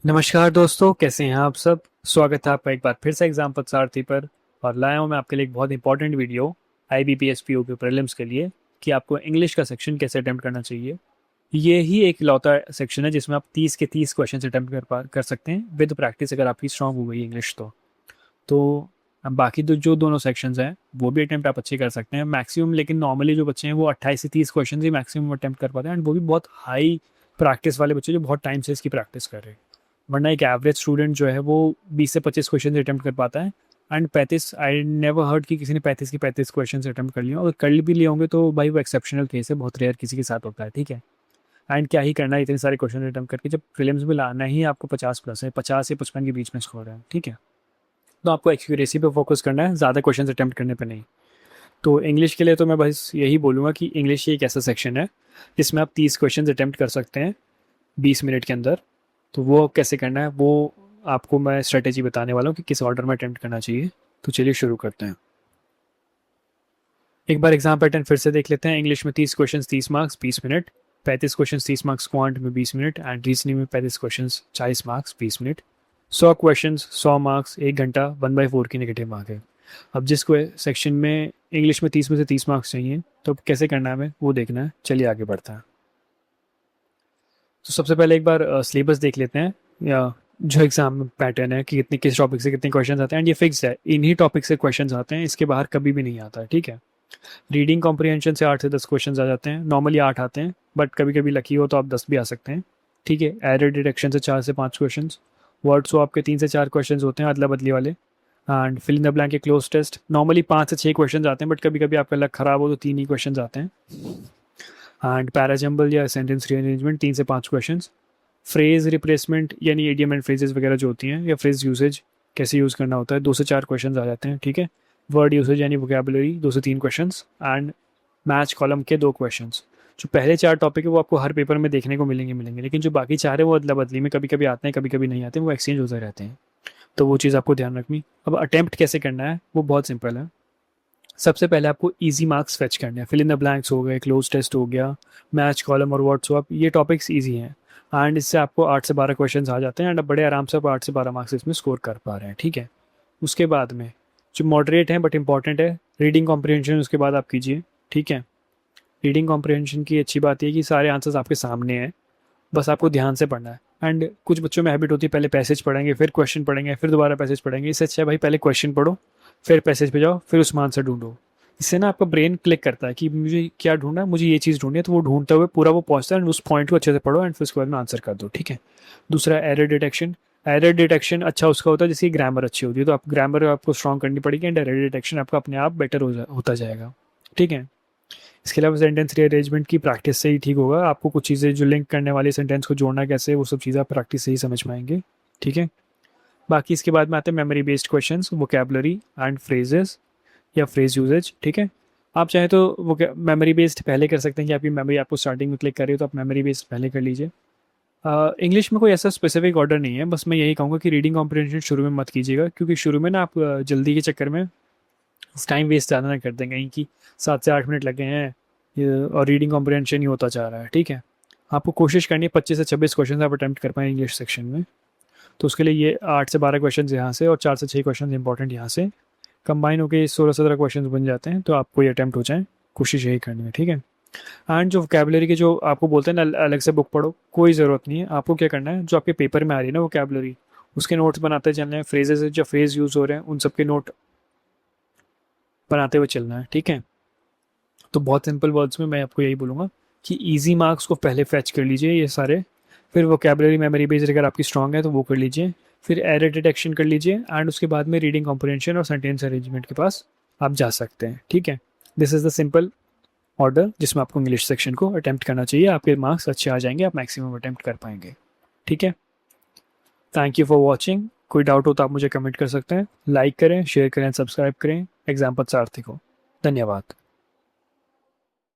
नमस्कार दोस्तों, कैसे हैं आप सब। स्वागत है आपका एक बार फिर से एग्जाम पथसारथी पर। और लाया हूं मैं आपके लिए एक बहुत important video IBPS PO prelims के लिए कि आपको इंग्लिश का सेक्शन कैसे अटेम्प्ट करना चाहिए। ये ही एक लौता सेक्शन है जिसमें आप 30 के 30 क्वेश्चन अटेम्प्ट कर सकते हैं विद प्रैक्टिस, अगर आपकी स्ट्रांग हो गई इंग्लिश तो अब बाकी तो जो दोनों सेक्शंस हैं वो भी अटेम्प्ट आप अच्छे कर सकते हैं मैक्सिमम, लेकिन नॉर्मली जो बच्चे हैं वो 28 से 30 क्वेश्चन ही मैक्सिमम अटेम्प्ट कर पाते हैं, एंड वो भी बहुत हाई प्रैक्टिस वाले बच्चे जो बहुत टाइम से इसकी प्रैक्टिस कर रहे हैं। वरना एक एवरेज स्टूडेंट जो है वो 20 से 25 क्वेश्चन अटेम्प्ट कर पाता है। एंड 35, आई नेवर हर्ड कि किसी ने 35 की 35 क्वेश्चन अटेम्प्ट कर लिया, अगर कर भी लिए होंगे तो भाई वो एक्सेप्शनल केस है, बहुत रेयर किसी के साथ होता है, ठीक है। एंड क्या ही करना है इतने सारे क्वेश्चन अटेम्प्ट करके, जब प्रीलिम्स में लाना ही आपको 50 प्लस है, 50 से 55 के बीच में स्कोर है, ठीक है। तो आपको एक्यूरेसी पे फोकस करना है, ज़्यादा क्वेश्चन अटेम्प्ट करने पे नहीं। तो इंग्लिश के लिए तो मैं बस यही बोलूँगा कि इंग्लिश ही एक ऐसा सेक्शन है जिसमें आप 30 क्वेश्चन अटेम्प्ट कर सकते हैं 20 मिनट के अंदर। तो वो कैसे करना है वो आपको मैं स्ट्रेटेजी बताने वाला हूँ कि किस ऑर्डर में अटेम्प्ट करना चाहिए। तो चलिए शुरू करते हैं। एक बार एग्जाम पैटर्न फिर से देख लेते हैं। इंग्लिश में 30 question 30 marks 20 minute, 35 question 30 marks quant में 20 मिनट, एंड रीजनिंग में 35 question 40 marks 20 minute. 100 question 100 marks 1 घंटा, 1/4 की नेगेटिव मार्क है। अब जिसको सेक्शन में इंग्लिश में 30 में से 30 मार्क्स चाहिए तो अब कैसे करना है हमें वो देखना है। चलिए आगे बढ़ता है। तो सबसे पहले एक बार सिलेबस देख लेते हैं, या जो एग्जाम पैटर्न है कि कितने किस टॉपिक से कितने क्वेश्चन आते हैं। एंड ये फिक्स है, इन्हीं टॉपिक से क्वेश्चन आते हैं, इसके बाहर कभी भी नहीं आता है, ठीक है। रीडिंग कॉम्प्रिहेंशन से 8 से 10 क्वेश्चन आ जाते हैं, नॉर्मली 8 आते हैं, बट कभी कभी लकी हो तो आप 10 भी आ सकते हैं, ठीक है। एरर डिटेक्शन से 4 से 5 क्वेश्चन, वर्ड सो आपके 3 से 4 क्वेश्चन होते हैं अदला बदली वाले, and fill in the blank के क्लोज टेस्ट नॉर्मली 5 से 6 क्वेश्चन आते हैं, बट कभी कभी आपका लक खराब हो तो 3 ही क्वेश्चन आते हैं। एंड पैराजम्बल या सेंटेंस रीअरेंजमेंट 3 से 5 क्वेश्चन। फ्रेज रिप्लेसमेंट यानी एडियम एंड फ्रेजेस वगैरह जो होती हैं, या फ्रेज यूसेज कैसे यूज़ करना होता है, 2 से 4 क्वेश्चन आ जाते हैं, ठीक है। वर्ड यूसेज यानी वोकेबलरी 2 से 3 क्वेश्चन, एंड मैच कॉलम के 2 क्वेश्चन। जो पहले 4 टॉपिक है वो आपको हर पेपर में देखने को मिलेंगे, लेकिन जो बाकी 4 है वो अदला बदली में कभी कभी आते हैं, कभी कभी नहीं आते हैं, वो एक्सचेंज होते रहते हैं। तो वो चीज़ आपको ध्यान रखनी। अब अटेम्प्ट कैसे करना है वो बहुत सिंपल है। सबसे पहले आपको इजी मार्क्स फेच करने हैं, फिल इन द ब्लैंक्स हो गए, क्लोज टेस्ट हो गया, मैच कॉलम और वर्ड स्वैप, ये टॉपिक्स इजी हैं। एंड इससे आपको 8 से 12 क्वेश्चन आ जाते हैं, एंड आप बड़े आराम से आप 8 से 12 मार्क्स इसमें स्कोर कर पा रहे हैं, ठीक है। उसके बाद में जो मॉडरेट है बट इंपॉर्टेंट है, रीडिंग कॉम्प्रिहेंशन उसके बाद आप कीजिए, ठीक है। रीडिंग कॉम्प्रिहेंशन की अच्छी बात यह कि सारे आंसर्स आपके सामने हैं, बस आपको ध्यान से पढ़ना है। एंड कुछ बच्चों में हैबिट होती है पहले पैसेज पढ़ेंगे फिर क्वेश्चन पढ़ेंगे फिर दोबारा पैसेज पढ़ेंगे, इससे अच्छा है भाई पहले क्वेश्चन पढ़ो, फिर पैसेज पे जाओ, फिर उसमें आंसर ढूंढो। इससे ना आपका ब्रेन क्लिक करता है कि मुझे क्या ढूंढना है, मुझे ये चीज़ ढूंढनी है, तो वो ढूंढते हुए पूरा वो पहुंचता है, एंड उस पॉइंट को अच्छे से पढ़ो एंड फिर उसके बाद में आंसर कर दो, ठीक है। दूसरा एरर डिटेक्शन। एरर डिटेक्शन अच्छा उसका होता है जिसकी ग्रामर अच्छी होती है, तो आप ग्रामर आपको स्ट्रॉन्ग करनी पड़ेगी, एंड एरर डिटेक्शन आपका अपने आप बेटर होता जाएगा, ठीक है। इसके अलावा सेंटेंस रीअरेंजमेंट की प्रैक्टिस से ही ठीक होगा, आपको कुछ चीज़ें जो लिंक करने वाली सेंटेंस को जोड़ना कैसे, वो सब चीज़ें आप प्रैक्टिस से ही समझ पाएंगे, ठीक है। बाकी इसके बाद में आते हैं memory based questions, vocabulary and phrases या फ्रेज यूजेज, ठीक है। आप चाहे तो वो मेमोरी बेस्ड पहले कर सकते हैं कि आपकी मेमोरी आपको स्टार्टिंग में क्लिक कर रही हो तो आप मेमोरी बेस्ड पहले कर लीजिए। इंग्लिश में कोई ऐसा स्पेसिफिक ऑर्डर नहीं है, बस मैं यही कहूँगा कि रीडिंग कॉम्प्रिहेंशन शुरू में मत कीजिएगा, क्योंकि शुरू में ना आप जल्दी के चक्कर में टाइम वेस्ट ज़्यादा ना कर देंगे कि 7 से 8 मिनट लगे हैं और रीडिंग कॉम्प्रिहेंशन ही होता जा रहा है, ठीक है। आपको कोशिश करनी है 25 से 26 क्वेश्चन आप अटैम्प्ट कर पाएँ इंग्लिश सेक्शन में। तो उसके लिए ये 8 से 12 क्वेश्चन यहाँ से और 4 से 6 क्वेश्चन इंपॉर्टेंट यहाँ से कंबाइन होकर 16-17 क्वेश्चन बन जाते हैं, तो आपको ये अटैम्प्ट हो जाए, कोशिश यही करनी है, ठीक है। एंड जो वोकेबलरी के जो आपको बोलते हैं ना अलग से बुक पढ़ो, कोई ज़रूरत नहीं है। आपको क्या करना है, जो आपके पेपर में आ रही है ना वोकेबलरी, उसके नोट्स बनाते चलना है, फ्रेजेस जो फ्रेज यूज़ हो रहे हैं उन सबके नोट बनाते हुए चलना है, ठीक है। तो बहुत सिंपल वर्ड्स में मैं आपको यही बोलूँगा कि इजी मार्क्स को पहले फैच कर लीजिए ये सारे, फिर वोकेबलरी मेमोरी बेस्ड अगर आपकी स्ट्रांग है तो वो कर लीजिए, फिर एरर डिटेक्शन कर लीजिए, एंड उसके बाद में रीडिंग कॉम्प्रिहेंशन और सेंटेंस अरेंजमेंट के पास आप जा सकते हैं, ठीक है। This is the simple order जिसमें आपको इंग्लिश सेक्शन को अटैम्प्ट करना चाहिए, आपके मार्क्स अच्छे आ जाएंगे, आप मैक्सिमम अटैम्प्ट कर पाएंगे, ठीक है। Thank you for watching. कोई डाउट हो तो आप मुझे कमेंट कर सकते हैं, लाइक करें, शेयर करें, सब्सक्राइब करें एग्जाम पथ सारथी को। धन्यवाद।